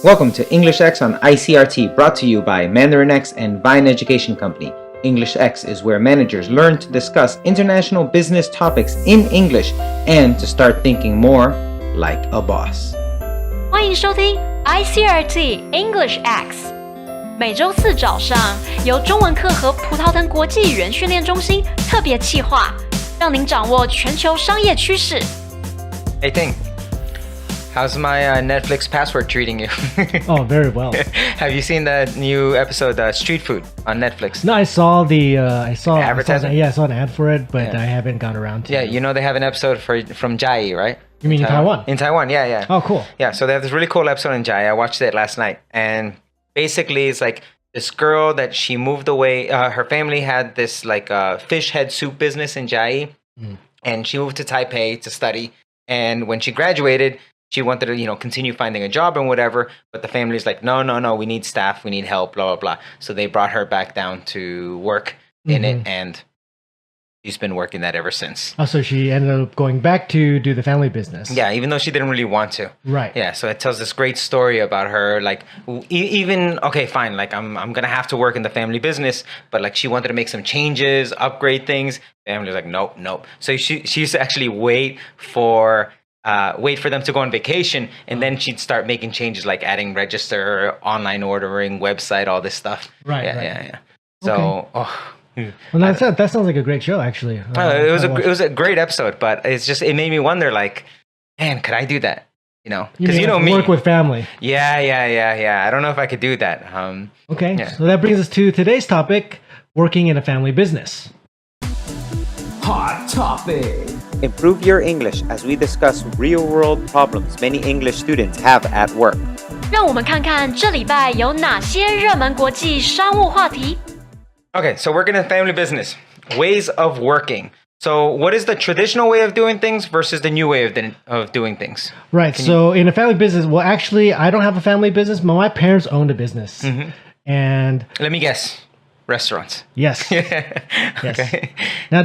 Welcome to EnglishX on ICRT, brought to you by MandarinX and Vine Education Company. EnglishX is where managers learn to discuss international business topics in English and to start thinking more like a boss. 欢迎收听 ICRT EnglishX， 每周四早上由中文课和葡萄藤国际语言训练中心特别企划，让您掌握全球商业趋势。Hey Ting, how's my Netflix password treating you? Oh, very well. Have you seen the new episode, Street Food, on Netflix? No, I saw the advertisement? I saw an ad for it, but I haven't got around to it. Yeah, you know they have an episode from Jaimes, right? You mean in Taiwan? In Taiwan, yeah. Oh, cool. Yeah, so they have this really cool episode in Jaimes. I watched it last night, and basically it's like this girl that she moved away. Her family had this like fish head soup business in Jaimes, and she moved to Taipei to study. And when she graduated, she wanted to, continue finding a job and whatever. But the family's like, no, we need staff, we need help, blah, blah, blah. So they brought her back down to work in it, and she's been working that ever since. Oh, so she ended up going back to do the family business. Yeah, even though she didn't really want to. Right. Yeah, so it tells this great story about her. Like, even, okay, fine, like, I'm going to have to work in the family business, but, like, she wanted to make some changes, upgrade things. The family's like, nope. So she used to actually wait for them to go on vacation, and then she'd start making changes, like adding register, online ordering, website, all this stuff. Right. Yeah. So, Well, that sounds like a great show, actually. it was a great episode, but it made me wonder, like, man, could I do that? Because me, work with family. Yeah. I don't know if I could do that. Okay, yeah. So that brings us to today's topic: working in a family business. Hot topic! Improve your English as we discuss real-world problems many English students have at work. 让我们看看这礼拜有哪些热门国际商务话题。Okay, so working in family business, ways of working. So what is the traditional way of doing things versus the new way of doing things? Right. So in a family business, well, actually, I don't have a family business, but my parents owned a business. And let me guess, restaurants. Yes. Yes. Okay. Now,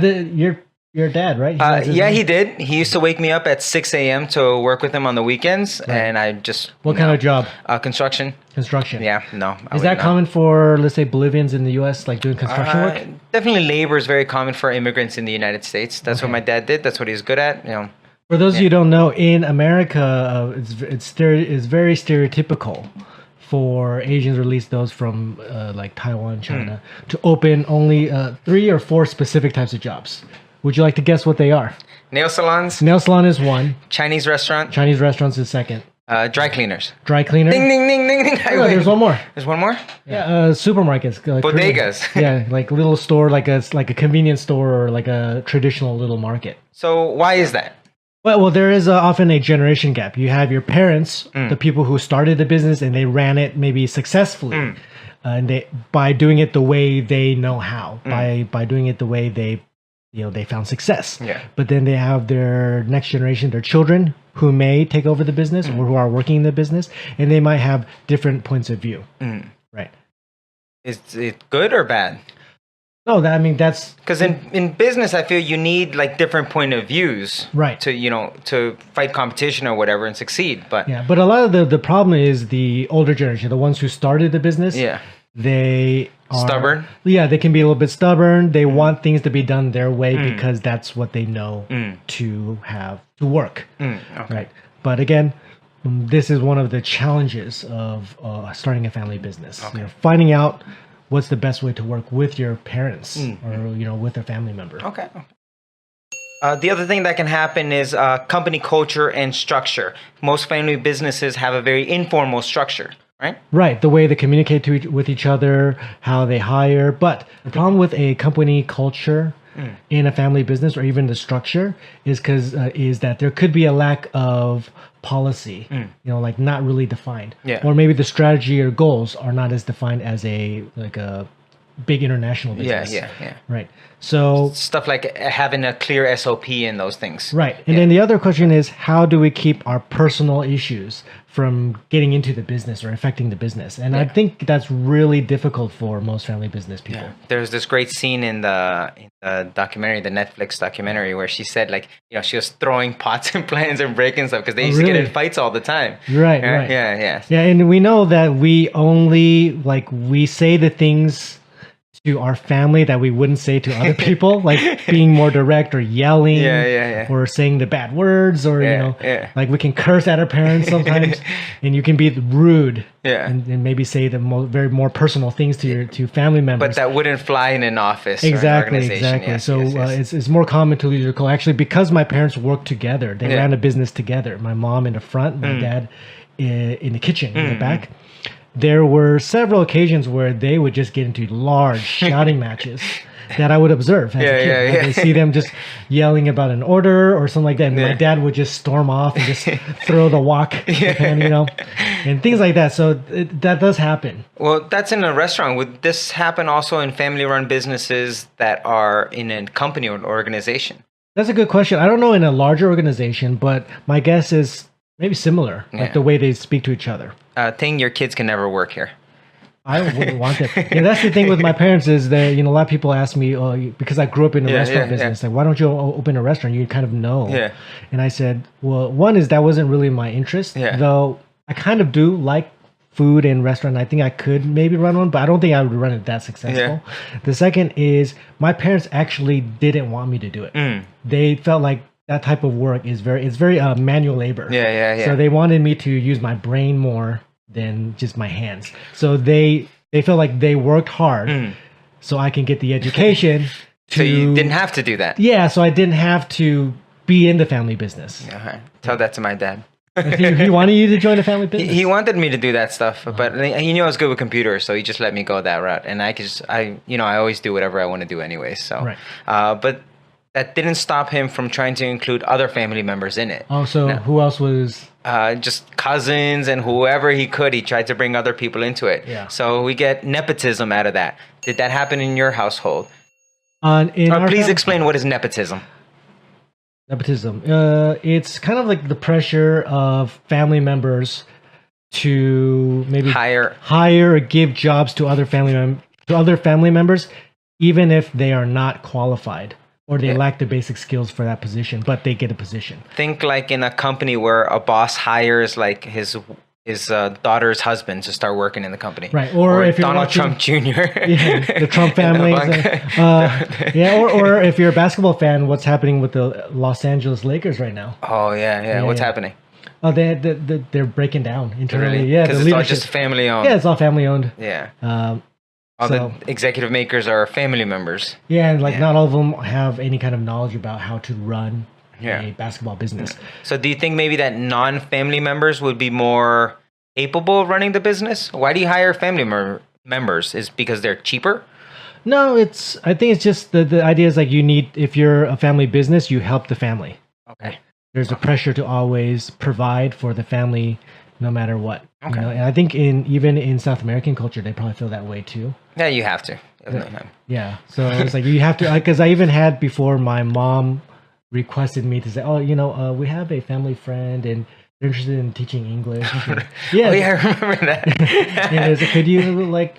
your dad, right? He did. He used to wake me up at 6 a.m. to work with him on the weekends, and I just... What kind of job? Construction. Construction. Yeah, no. Is that common for, let's say, Bolivians in the U.S., like doing construction work? Definitely labor is very common for immigrants in the United States. That's what my dad did. That's what he's good at. For those of you who don't know, in America, it's very stereotypical for Asians, or at least those from like Taiwan, China, to open only 3 or 4 specific types of jobs. Would you like to guess what they are? Nail salons. Nail salon is one. Chinese restaurant. Chinese restaurants is second. Dry cleaners. Dry cleaner. Ding, ding, ding, ding, ding. Oh, there's one more. There's one more? Yeah, supermarkets. Bodegas. Yeah, like little store, like a convenience store, or like a traditional little market. So why is that? Well, there is often a generation gap. You have your parents, the people who started the business, and they ran it maybe successfully, and by doing it the way they know how, by doing it the way they found success. Yeah. But then they have their next generation, their children, who may take over the business or who are working in the business, and they might have different points of view. Right. Is it good or bad? No, that's because in business, I feel you need like different point of views, right? To fight competition or whatever and succeed. But but a lot of the problem is the older generation, the ones who started the business. Yeah. They are stubborn. Yeah, they can be a little bit stubborn. They want things to be done their way because that's what they know to have to work. Okay. Right. But again, this is one of the challenges of starting a family business. Okay. Finding out what's the best way to work with your parents or with a family member. Okay. The other thing that can happen is company culture and structure. Most family businesses have a very informal structure. Right. The way they communicate with each other, how they hire. But the problem with a company culture in a family business, or even the structure, is that there could be a lack of policy, like not really defined. Yeah. Or maybe the strategy or goals are not as defined as a big international Yeah, business. yeah. Right. So Stuff like having a clear SOP in those things. right. And then the other question is, how do we keep our personal issues from getting into the business or affecting the business? And I think that's really difficult for most family business people. There's this great scene in the documentary, the Netflix documentary, where she said, like, you know, she was throwing pots and pans and breaking stuff because they used to get in fights all the time. Right, Yeah, right. Yeah. Yeah, and we know that we only we say the things to our family that we wouldn't say to other people, like being more direct or yelling, or saying the bad words, or like we can curse at our parents sometimes, and you can be rude, and maybe say the very more personal things to family members. But that wouldn't fly in an office. Exactly, or an organization. exactly. Yes, So yes. it's more common to lose your cool. Actually, because my parents worked together, they ran a business together. My mom in the front, my dad in the kitchen in the back. There were several occasions where they would just get into large shouting matches that I would observe as a kid. I would see them just yelling about an order or something like that. And my dad would just storm off and just throw the wok pan, and things like that. So that does happen. Well, that's in a restaurant. Would this happen also in family-run businesses that are in a company or an organization? That's a good question. I don't know in a larger organization, but my guess is maybe similar, like the way they speak to each other. Ting, your kids can never work here. I wouldn't want it. That's the thing with my parents is that, a lot of people ask me, because I grew up in the restaurant business, like, why don't you open a restaurant? You kind of know. Yeah. And I said, well, one is that wasn't really my interest, though I kind of do like food and restaurant. I think I could maybe run one, but I don't think I would run it that successful. The second is my parents actually didn't want me to do it. They felt like that type of work is very manual labor. So they wanted me to use my brain more than just my hands. So they felt like they worked hard so I can get the education. So you didn't have to do that. Yeah, so I didn't have to be in the family business. Tell that to my dad. He wanted you to join the family business? He wanted me to do that stuff, but he knew I was good with computers, so he just let me go that route. And I always do whatever I want to do anyway. So, but that didn't stop him from trying to include other family members in it. Oh, so who else was? Just cousins and whoever he could. He tried to bring other people into it. Yeah. So we get nepotism out of that. Did that happen in your household? Please explain what is nepotism. Nepotism. It's kind of like the pressure of family members to maybe hire or give jobs to other family members, even if they are not qualified. Or they lack the basic skills for that position, but they get a position. Think like in a company where a boss hires like his daughter's husband to start working in the company. Right. Or if you're Donald Trump Jr. The Trump family. Or if you're a basketball fan, what's happening with the Los Angeles Lakers right now? Oh, yeah. What's happening? Oh, they're breaking down internally. Really? Yeah, because it's all just family owned. Yeah, it's all family owned. Yeah. All the executive makers are family members. Yeah, and not all of them have any kind of knowledge about how to run a basketball business. So do you think maybe that non-family members would be more capable of running the business? Why do you hire family members? Is it because they're cheaper? No, I think it's just the idea is like if you're a family business, you help the family. Okay. There's a pressure to always provide for the family no matter what. Okay. And I think even in South American culture, they probably feel that way too. Yeah, you have to. Yeah. So it's like you have to, because I even had before my mom requested me to say, we have a family friend and they're interested in teaching English. Yeah. I remember that. And like, could you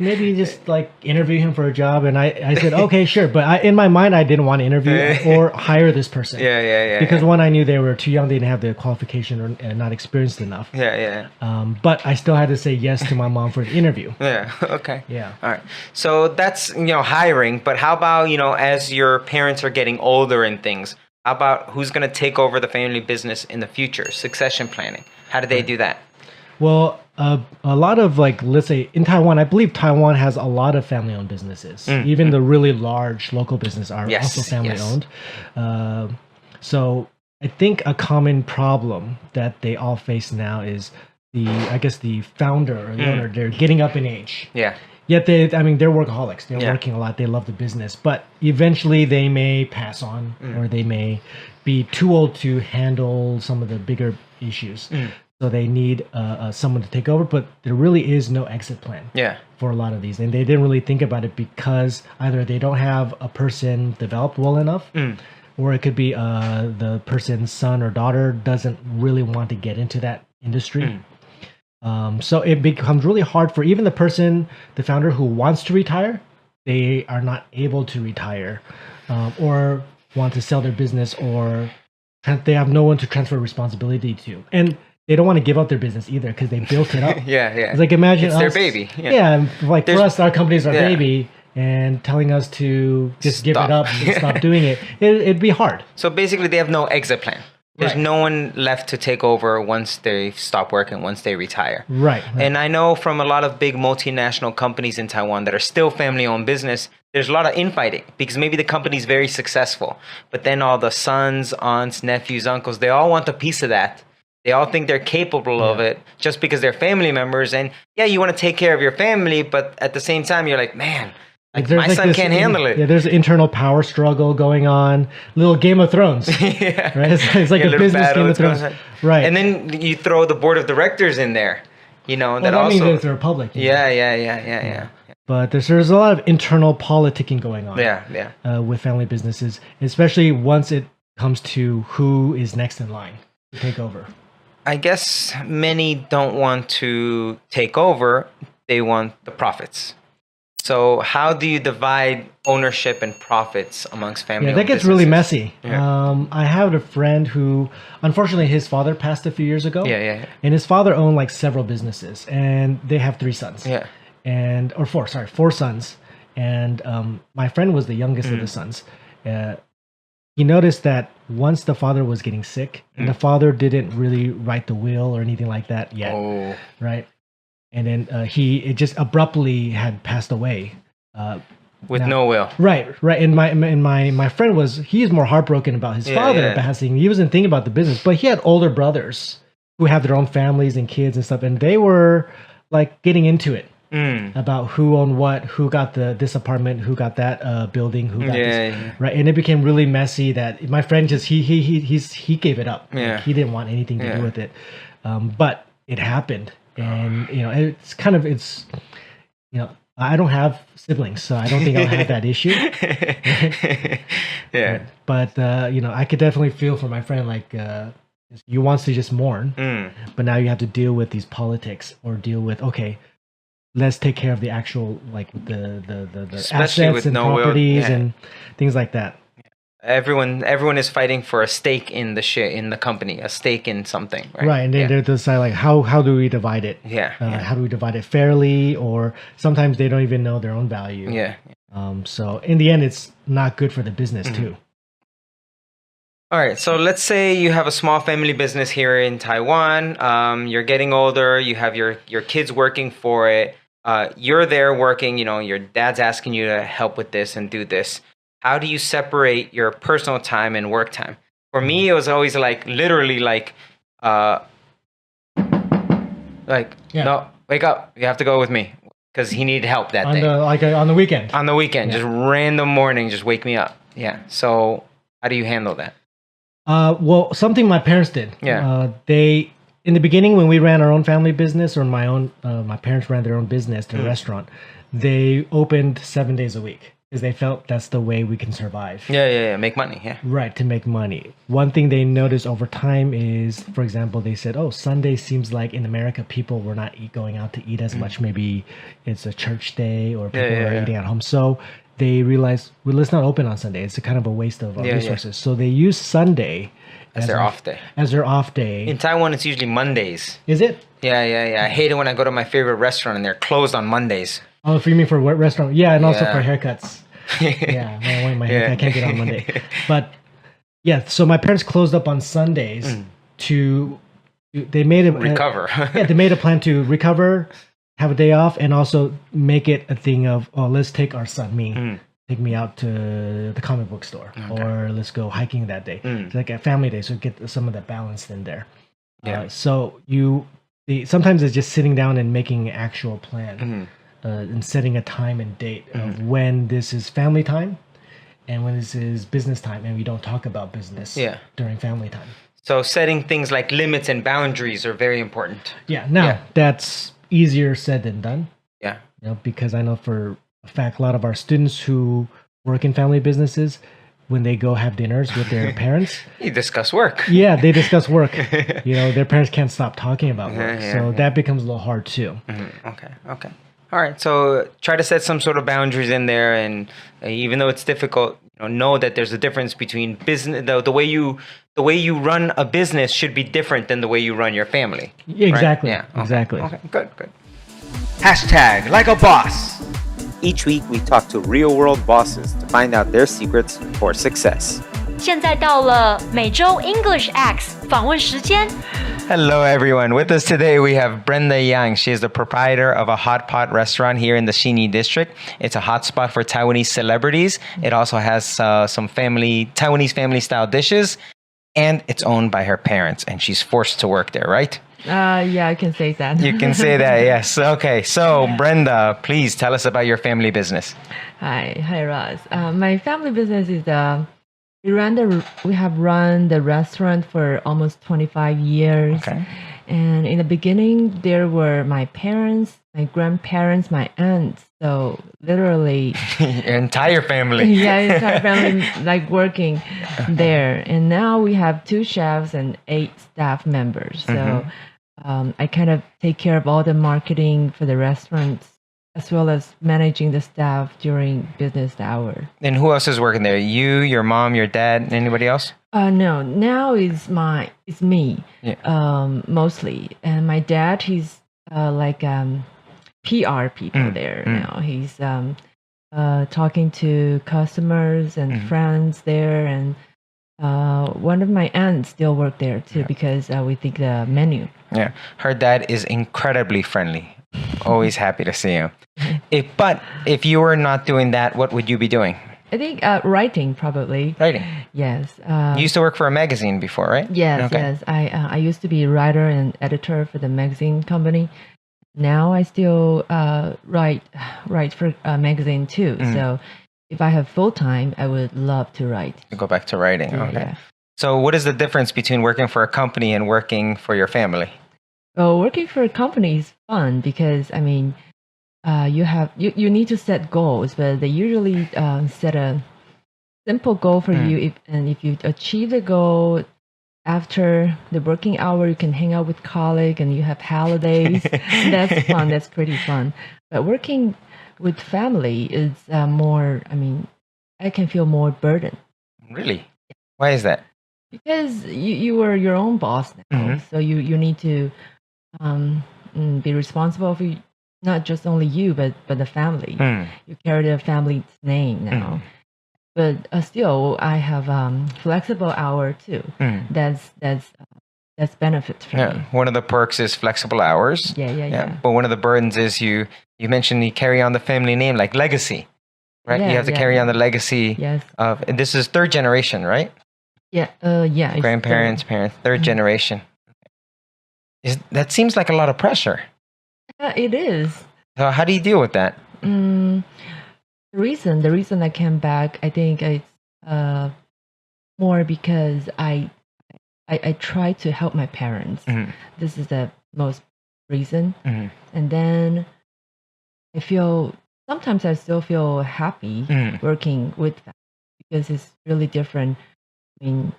maybe just interview him for a job? And I said, okay, sure. But in my mind, I didn't want to interview or hire this person. Yeah. Because one, I knew they were too young. They didn't have the qualification or not experienced enough. Yeah. But I still had to say yes to my mom for the interview. Yeah. Okay. Yeah. All right. So that's, hiring. But how about, as your parents are getting older and things, how about who's going to take over the family business in the future? Succession planning. How do they do that? Well, a lot of let's say in Taiwan, I believe Taiwan has a lot of family-owned businesses. Even the really large local businesses are also family-owned. So I think a common problem that they all face now is the founder or the owner, they're getting up in age. Yeah. Yet they're workaholics. They're working a lot. They love the business, but eventually they may pass on, or they may be too old to handle some of the bigger issues. So they need someone to take over, but there really is no exit plan Yeah. for a lot of these. And they didn't really think about it because either they don't have a person developed well enough, or it could be the person's son or daughter doesn't really want to get into that industry. So it becomes really hard for even the founder who wants to retire, they are not able to retire or want to sell their business, or they have no one to transfer responsibility to. And they don't want to give up their business either because they built it up. Yeah. It's like imagine It's us, their baby. Yeah, like for us, our company is our Yeah. baby, and telling us to just give it Stop. up and stop doing it, it'd be hard. So basically, they have no exit plan. There's Right. no one left to take over once they stop working, once they retire. Right. And I know from a lot of big multinational companies in Taiwan that are still family-owned business, there's a lot of infighting because maybe the company's very successful, but then all the sons, aunts, nephews, uncles, they all want a piece of that. They all think they're capable of it just because they're family members. And yeah, you want to take care of your family, but at the same time, you're like, man, like There's my like son this- can't handle it. Yeah, there's an internal power struggle going on. Little Game of Thrones. Yeah. Right? It's like Yeah, a little business battle Game of that's going Thrones. on. Right. And then you throw the board of directors in there, you know, well, that that means also. it's a republic. you know. Yeah. But there's a lot of internal politicking going on. Yeah. With family businesses, especially once it comes to who is next in line to take over. I guess many don't want to take over, they want the profits. So how do you divide ownership and profits amongst family? Yeah, that gets really businesses? messy. Yeah. I have a friend who, unfortunately, his father passed a few years ago. Yeah. And his father owned like several businesses, and they have 3 sons. Yeah. Or 4 sons. And my friend was the youngest of the sons. He noticed that once the father was getting sick, and the father didn't really write the will or anything like that yet, Oh. right? And then it just abruptly had passed away. With Now- no will. Right. And my friend he's more heartbroken about his father passing. He wasn't thinking about the business, but he had older brothers who have their own families and kids and stuff, and they were like getting into it about who owned what, who got this apartment, who got that building, who got this, right? And it became really messy. That my friend just he gave it up. Yeah. Like, he didn't want anything to do with it, but it happened, and it's I don't have siblings, so I don't think I'll have that issue. Yeah. But I could definitely feel for my friend, like he wants to just mourn, but now you have to deal with these politics or deal with, okay, let's take care of the actual, like the Especially assets with and no will, properties and things like that. Everyone is fighting for a stake in the company, a stake in something, right? Right, and then they decide like how do we divide it? Yeah. How do we divide it fairly? Or sometimes they don't even know their own value. Yeah. So in the end, it's not good for the business too. All right, so let's say you have a small family business here in Taiwan. You're getting older. You have your kids working for it. You're there working. Your dad's asking you to help with this and do this. How do you separate your personal time and work time? For me, it was always like literally like, no, wake up. You have to go with me because he needed help that day. On the weekend. On the weekend, just random morning, just wake me up. Yeah. So how do you handle that? Well, something my parents did. Yeah. They in the beginning when we ran our own family business, or my parents ran their own business, their restaurant. They opened 7 days a week because they felt that's the way we can survive. Yeah. Make money. Yeah. Right, to make money. One thing they noticed over time is, for example, they said, "Oh, Sunday seems like in America people were not going out to eat as much. Maybe it's a church day or people are eating at home." So they realized, well, let's not open on Sunday. It's a kind of a waste of resources. So they use Sunday As their off day. As their off day. In Taiwan, it's usually Mondays. Is it? Yeah. I hate it when I go to my favorite restaurant and they're closed on Mondays. Oh, for you mean for what restaurant? Yeah, and also Yeah. for haircuts. Yeah, when I want my haircut, I can't get on Monday. But yeah, so my parents closed up on Sundays they made a Recover. they made a plan to recover, have a day off, and also make it a thing of, oh, let's take our son, take me out to the comic book store, or let's go hiking that day. It's like a family day, so get some of that balance in there. Yeah. So sometimes it's just sitting down and making an actual plan, and setting a time and date of when this is family time and when this is business time, and we don't talk about business during family time. So setting things like limits and boundaries are very important. Yeah. Now Yeah. that's easier said than done. Yeah. Because I know for a fact a lot of our students who work in family businesses, when they go have dinners with their parents, You discuss work. yeah, they discuss work. Their parents can't stop talking about work, Yeah, so yeah. that becomes a little hard too. Okay. All right. So try to set some sort of boundaries in there, and even though it's difficult, know that there's a difference between business. The way you run a business should be different than the way you run your family. Yeah, exactly. Right? Yeah. Exactly. Okay. Good. Hashtag like a boss. Each week, we talk to real world bosses to find out their secrets for success. 现在到了每周 EnglishX 访问时间。 Hello, everyone. With us today, we have Brenda Yang. She is the proprietor of a hot pot restaurant here in the Xinyi district. It's a hotspot for Taiwanese celebrities. It also has some Taiwanese family-style dishes, and it's owned by her parents, and she's forced to work there, right? Yeah, I can say that. You can say that, yes. Okay, so Brenda, please tell us about your family business. Hi, Russ. My family business is we have run the restaurant for almost 25 years. Okay. And in the beginning, there were my parents, my grandparents, my aunts. So literally, Your entire family. yeah, entire family like working there. And now we have 2 chefs and 8 staff members. So I kind of take care of all the marketing for the restaurants, as well as managing the staff during business hour. And who else is working there? You, your mom, your dad, anybody else? No, now it's me, Yeah. mostly. And my dad, he's PR people there now. He's talking to customers and friends there, and one of my aunts still work there too because we think the menu. Yeah. Her dad is incredibly friendly. Always happy to see him. But if you were not doing that, what would you be doing? I think writing probably. Writing. Yes. You used to work for a magazine before, right? Yes, Okay. yes. I used to be a writer and editor for the magazine company. Now I still write for a magazine too. So if I have full time, I would love to write. To go back to writing. Yeah, Okay. yeah. So what is the difference between working for a company and working for your family? Well, working for a company is fun because I mean, you need to set goals, but they usually set a simple goal for you. If you achieve the goal after the working hour, you can hang out with colleagues and you have holidays. That's fun. That's pretty fun. But working with family is more. I mean, I can feel more burden Really? Why is that? because you are your own boss now. So you need to be responsible for not just only you, but the family. You carry the family's name now. But still, I have flexible hour too. That's benefit for me. One of the perks is flexible hours. Yeah. But one of the burdens is you mentioned you carry on the family name, like legacy, right? You have to carry on the legacy Yes. of, and this is third generation, right? Yeah. Yeah. it's Grandparents, parents, third generation. That seems like a lot of pressure. it is. So how do you deal with that? The reason I came back, I think it's more because I try to help my parents. This is the most reason. And then sometimes I still feel happy working with them because it's really different. I mean,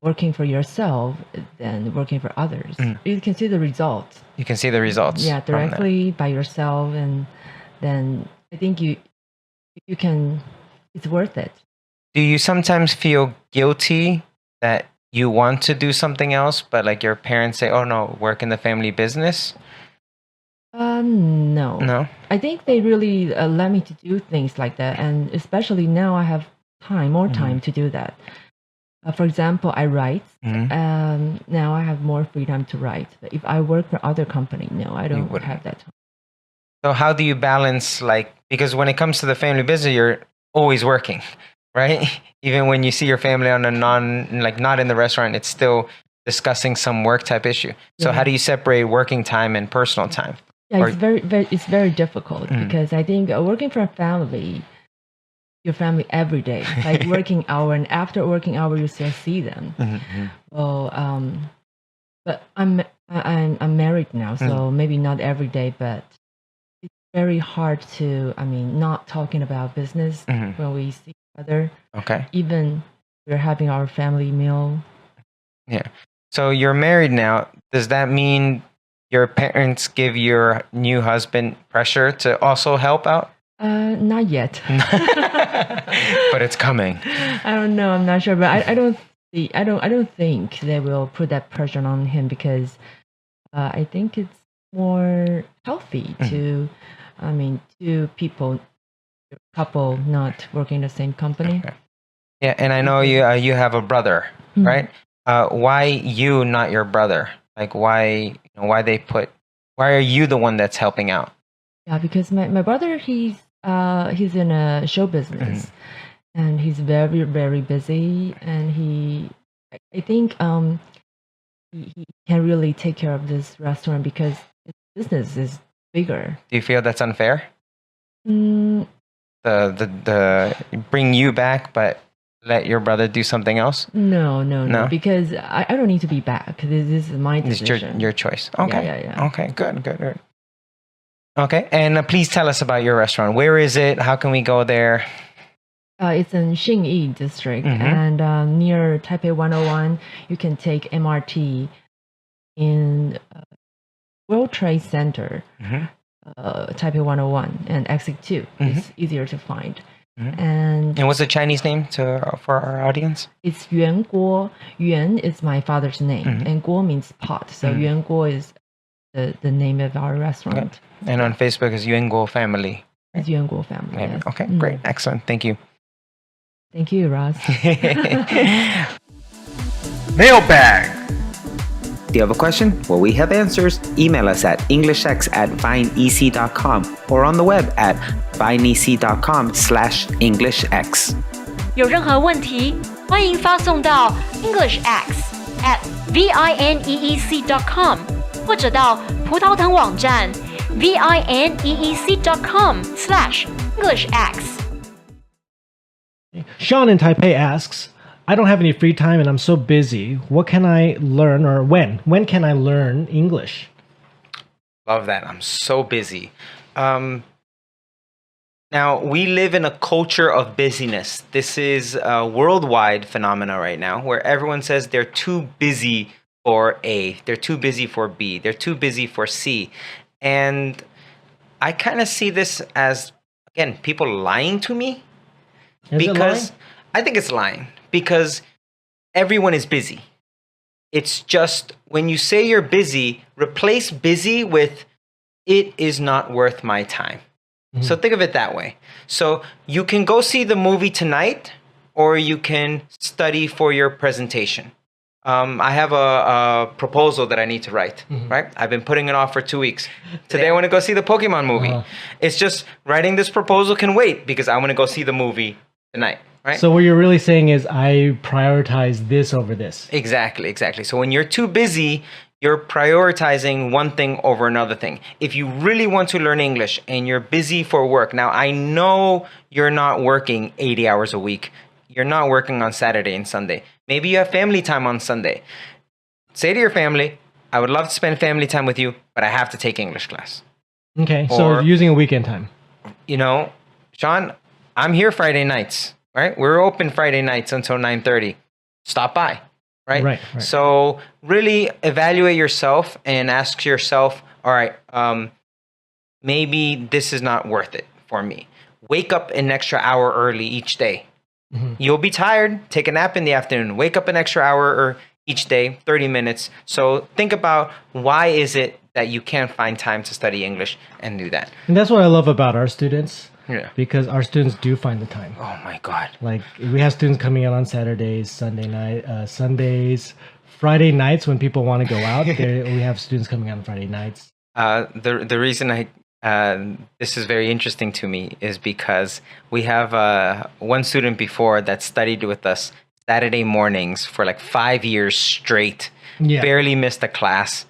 working for yourself than working for others. You can see the results. You can see the results. Yeah, from that. directly by yourself, and then I think you can. It's worth it. Do you sometimes feel guilty that you want to do something else, but like your parents say, "Oh no, work in the family business"? No. No. I think they really let me to do things like that, and especially now I have more time to do that. For example, I write. Now I have more freedom to write. But if I work for other company, no, I don't wouldn't. have that time. So how do you balance, like, because when it comes to the family business, you're always working, right? Even when you see your family on a not in the restaurant, it's still discussing some work type issue. So how do you separate working time and personal time? Yeah, it's very difficult because I think working for a family, your family every day, like working hour, and after working hour you still see them. Well, but I'm married now, so maybe not every day, but it's very hard to, not talking about business when we see each other. Okay. Even we're having our family meal. Yeah. So you're married now. Does that mean your parents give your new husband pressure to also help out? Not yet. But it's coming. I don't know. I'm not sure, but I don't think they will put that pressure on him, because I think it's more healthy to, two people, couple not working in the same company. Okay. Yeah, and I know you have a brother, right? Why you, not your brother? Like why are you the one that's helping out? Yeah, because my brother, he's in a show business, and he's very, very busy, and I think he can really take care of this restaurant because his business is bigger. Do you feel that's unfair? Mm, The bring you back, but let your brother do something else? no, because I don't need to be back. This is my decision. It's your choice. Okay. Yeah. Okay, good. Okay, and please tell us about your restaurant. Where is it? How can we go there? It's in Xinyi district, and near Taipei 101. You can take MRT in World Trade Center, Taipei 101, and exit 2. It's easier to find. And what's the Chinese name for our audience? it's Yuan Guo. Yuan is my father's name, and Guo means pot. So Yuan Guo is the name of our restaurant. Okay. And on Facebook is Yuan Guo Family. It's Yuan Guo family. Yes. Okay, great, excellent, thank you. Thank you, Russ. Mailbag. Do you have a question? Well, we have answers. Email us at englishx@vinec.com or on the web at vinec.com/englishx. 有任何问题，欢迎发送到 EnglishX@vinec.com 或者到葡萄藤网站 vinec.com/EnglishX。Sean in Taipei asks, I don't have any free time and I'm so busy. What can I learn, or when? When can I learn English? Love that. I'm so busy. Now, we live in a culture of busyness. This is a worldwide phenomena right now where everyone says they're too busy for A, they're too busy for B, they're too busy for C. And I kind of see this as, again, people lying to me. Because I think it's lying, because everyone is busy. It's just when you say you're busy, replace busy with it is not worth my time. So think of it that way. So you can go see the movie tonight, or you can study for your presentation. I have a proposal that I need to write, right? I've been putting it off for 2 weeks. Today I want to go see the Pokemon movie. It's just writing this proposal can wait because I want to go see the movie tonight, right? So what you're really saying is I prioritize this over this. Exactly. So when you're too busy, you're prioritizing one thing over another thing. If you really want to learn English and you're busy for work, now I know you're not working 80 hours a week. You're not working on Saturday and Sunday. Maybe you have family time on Sunday. Say to your family, I would love to spend family time with you, but I have to take English class. Okay, so using a weekend time. You know, Sean, I'm here Friday nights, right? We're open Friday nights until 9:30. Stop by, right? Right. So really evaluate yourself and ask yourself, all right, maybe this is not worth it for me. Wake up an extra hour early each day. You'll be tired. Take a nap in the afternoon. Wake up an extra hour each day, 30 minutes. So think about why is it that you can't find time to study English and do that. And that's what I love about our students. Yeah. Because our students do find the time. Oh my God. Like we have students coming out on Saturdays, Sundays, Friday nights when people want to go out. We have students coming out on Friday nights. The reason this is very interesting to me is because we have one student before that studied with us Saturday mornings for like 5 years straight. Yeah. Barely missed a class.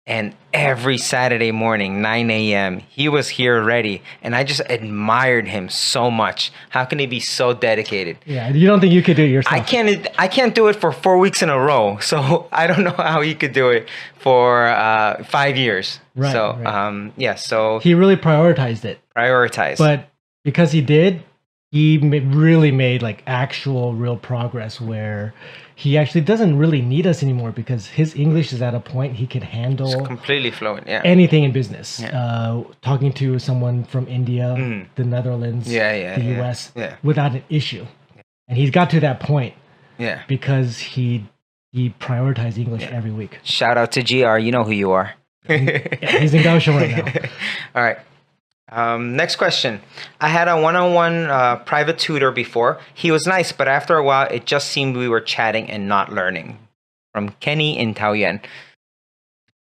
And every Saturday morning, 9 a.m., he was here ready. And I just admired him so much. How can he be so dedicated? Yeah, you don't think you could do it yourself? I can't do it for 4 weeks in a row. So I don't know how he could do it for 5 years. Right, So, right. so He really prioritized it. prioritize. But because he did, he really made like actual real progress where he actually doesn't really need us anymore because his English is at a point he can handle completely fluent, yeah. anything in business. Yeah. Talking to someone from India, the Netherlands, the US, without an issue. And he's got to that point Yeah. because he prioritized English every week. Shout out to GR. You know who you are. He's in Kaohsiung right now. All right. Next question. I had a one-on-one private tutor before. He was nice, but after a while, it just seemed we were chatting and not learning. From Kenny in Taoyuan.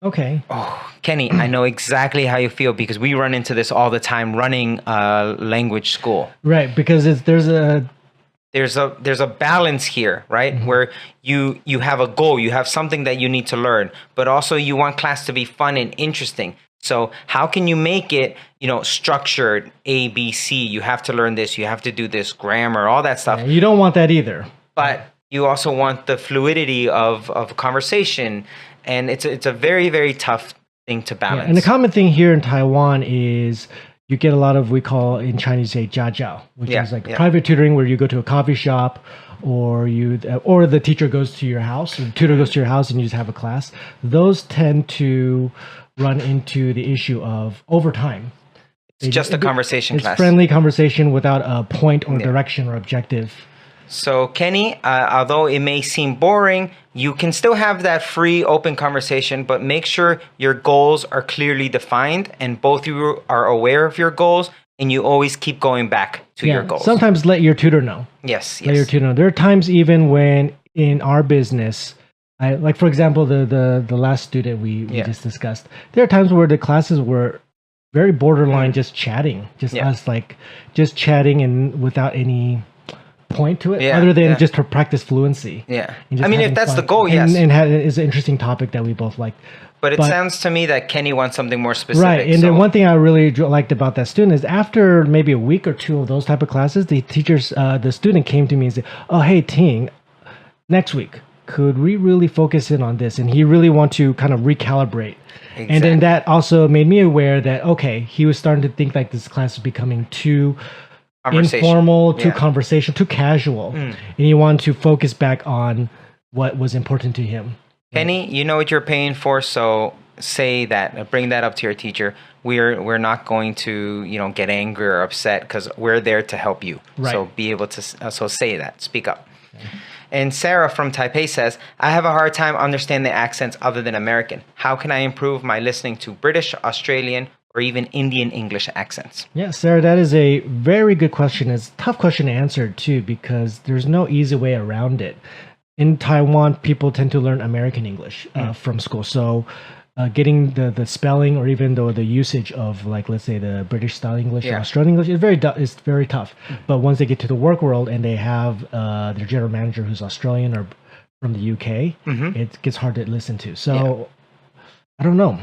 Okay. Oh, Kenny, I know exactly how you feel because we run into this all the time running a language school. Right, because there's a balance here, right? Mm-hmm. Where you have a goal, you have something that you need to learn, but also you want class to be fun and interesting. So how can you make it, structured, A, B, C? You have to learn this, you have to do this, grammar, all that stuff. Yeah, you don't want that either. But you also want the fluidity of conversation, and it's a very, very tough thing to balance. Yeah, and the common thing here in Taiwan is you get a lot of, we call in Chinese say jiajiao, which is like private tutoring where you go to a coffee shop or the teacher goes to your house, or the tutor goes to your house and you just have a class. Those tend to run into the issue of overtime. It's just a conversation class. It's friendly conversation without a point or direction or objective. So Kenny, although it may seem boring, you can still have that free, open conversation, but make sure your goals are clearly defined and both of you are aware of your goals and you always keep going back to your goals. Sometimes let your tutor know. Yes. Let your tutor know. There are times even when in our business, like for example, the last student we just discussed, there are times where the classes were very borderline just chatting, us just chatting and without any point to it other than just to practice fluency. Yeah. I mean, if that's the goal, yes. And it's an interesting topic that we both like. But it sounds to me that Kenny wants something more specific. Right. And then one thing I really liked about that student is after maybe a week or two of those type of classes, the student came to me and said, "Oh, hey, Ting, next week, could we really focus in on this?" And he really want to kind of recalibrate. Exactly. And then that also made me aware that, okay, he was starting to think like this class was becoming too informal, too conversational, too casual. And he wanted to focus back on what was important to him. Kenny, you know what you're paying for, so say that, bring that up to your teacher. We're not going to, get angry or upset because we're there to help you. Right. So be able to, so say that, speak up. Okay. And Sarah from Taipei says, I have a hard time understanding the accents other than American. How can I improve my listening to British, Australian, or even Indian English accents? Yeah, Sarah, that is a very good question. It's a tough question to answer too, because there's no easy way around it. In Taiwan, people tend to learn American English from school. So getting the spelling or even though the usage of, like, let's say the British style English or Australian English is very tough. But once they get to the work world and they have their general manager who's Australian or from the UK, it gets hard to listen to. So I don't know.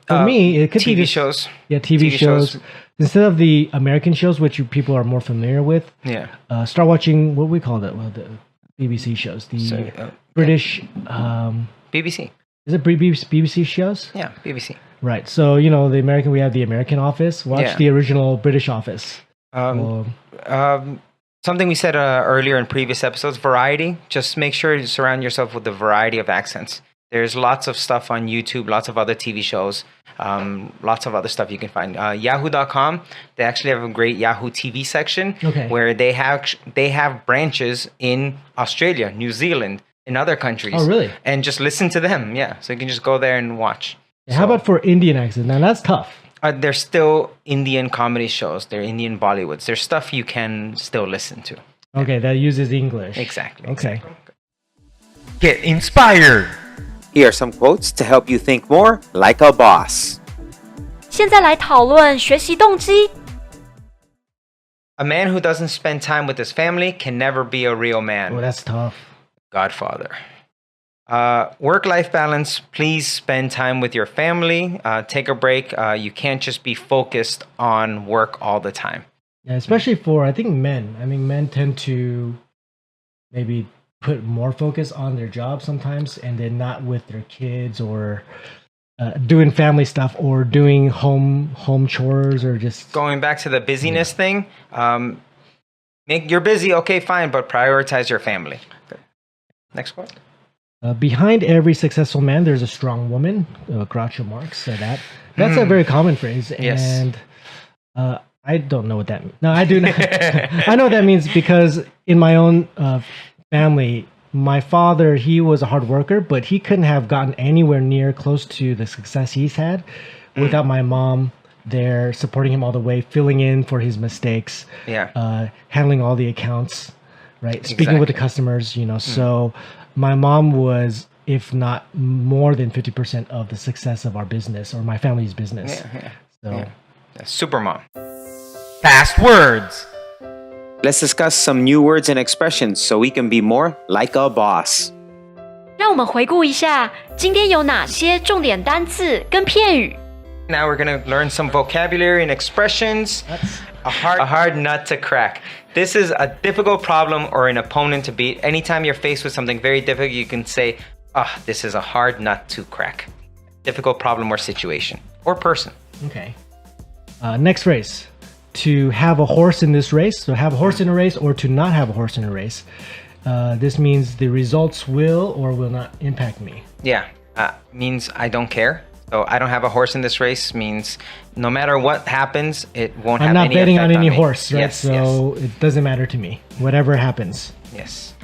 For me, it could be TV shows. Yeah, TV shows. Instead of the American shows, which people are more familiar with, start watching what we call it. Well, the BBC shows, the British BBC. Is it BBC shows? Yeah, BBC. Right. So we have the American Office. Watch the original British Office. Something we said earlier in previous episodes: variety. Just make sure you surround yourself with a variety of accents. There's lots of stuff on YouTube, lots of other TV shows, lots of other stuff you can find. Yahoo.com, they actually have a great Yahoo TV section where they have branches in Australia, New Zealand, in other countries. Oh, really? And just listen to them, So you can just go there and watch. How about for Indian accents? Now, that's tough. There's still Indian comedy shows. They're Indian Bollywoods. There's stuff you can still listen to. Okay, that uses English. Exactly. Okay. Get inspired! Here are some quotes to help you think more like a boss. 现在来讨论学习动机。A man who doesn't spend time with his family can never be a real man. Oh, that's tough. Godfather. Work-life balance. Please spend time with your family. Take a break. You can't just be focused on work all the time. Yeah, especially for I think men. I mean, men tend to maybe put more focus on their job sometimes, and then not with their kids or doing family stuff or doing home chores or just Going back to the busyness thing, you're busy, okay, fine, but prioritize your family. Good. Next quote. Behind every successful man, there's a strong woman. Groucho Marx said that. That's a very common phrase, Yes. and I don't know what that means. No, I do not. I know what that means because in my own family, my father, he was a hard worker, but he couldn't have gotten anywhere near close to the success he's had without my mom there supporting him all the way, filling in for his mistakes, handling all the accounts, right? Speaking with the customers, So my mom was, if not more than 50% of the success of our business or my family's business. Super mom. Fast words. Let's discuss some new words and expressions so we can be more like a boss. 让我们回顾一下今天有哪些重点单字跟片语。Now we're going to learn some vocabulary and expressions. A hard nut to crack. This is a difficult problem or an opponent to beat. Anytime you're faced with something very difficult, you can say, this is a hard nut to crack. Difficult problem or situation or person. Okay. Next phrase. To have a horse in this race. So have a horse in a race or to not have a horse in a race. This means the results will or will not impact me. Yeah. Means I don't care. So I don't have a horse in this race means no matter what happens, it won't have any effect on me. I'm not betting on any horse, right? Yes, so it doesn't matter to me. Whatever happens. Yes.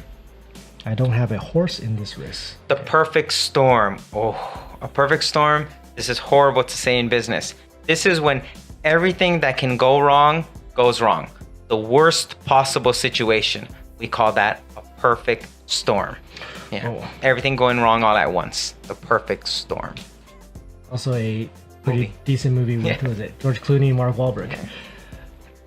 I don't have a horse in this race. The perfect storm. Oh, a perfect storm. This is horrible to say in business. This is when everything that can go wrong goes wrong. The worst possible situation. We call that a perfect storm. Yeah. Oh. Everything going wrong all at once. The perfect storm. Also a pretty decent movie with, who was it? George Clooney and Mark Wahlberg.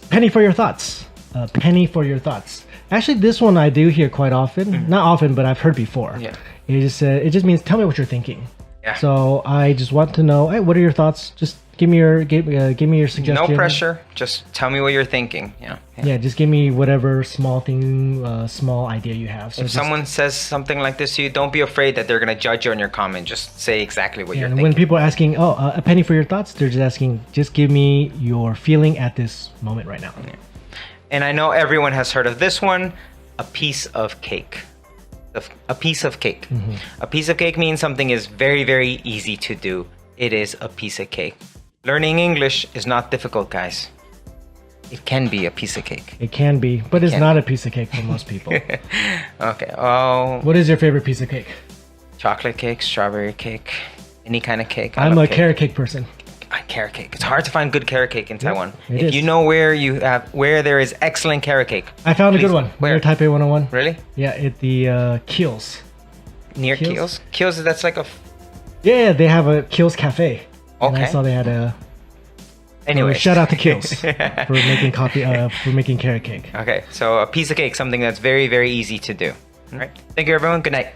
Penny for your thoughts. Penny for your thoughts. Actually, this one I do hear quite often. Not often, but I've heard before. Yeah. It just means tell me what you're thinking. Yeah. So I just want to know, hey, what are your thoughts? Just give me your suggestion. No pressure. Just tell me what you're thinking. Yeah, just give me whatever small thing, small idea you have. So if someone says something like this to you, don't be afraid that they're going to judge you on your comment. Just say exactly what you're and thinking. when people are asking, a penny for your thoughts, they're just asking, just give me your feeling at this moment right now. Yeah. And I know everyone has heard of this one, a piece of cake. A piece of cake. Mm-hmm. A piece of cake means something is very, very easy to do. It is a piece of cake. Learning English is not difficult, guys. It can be a piece of cake. It can be, but it's not a piece of cake for most people. Okay. Oh, What is your favorite piece of cake? chocolate cake, strawberry cake, any kind of cake. I'm a love cake. carrot cake person. Carrot cake. It's hard to find good carrot cake in Taiwan. it If is. you know where there is excellent carrot cake. I found a good one. Where? Near Taipei 101. Really? Yeah, at the Keels. Near Keels? Keels? Keels, that's like a... Yeah, they have a Keels Cafe. And I Okay. saw they had a... Anyway. Shout out to Keels for making carrot cake. Okay, so a piece of cake, something that's very, very easy to do. All right. Thank you, everyone. Good night.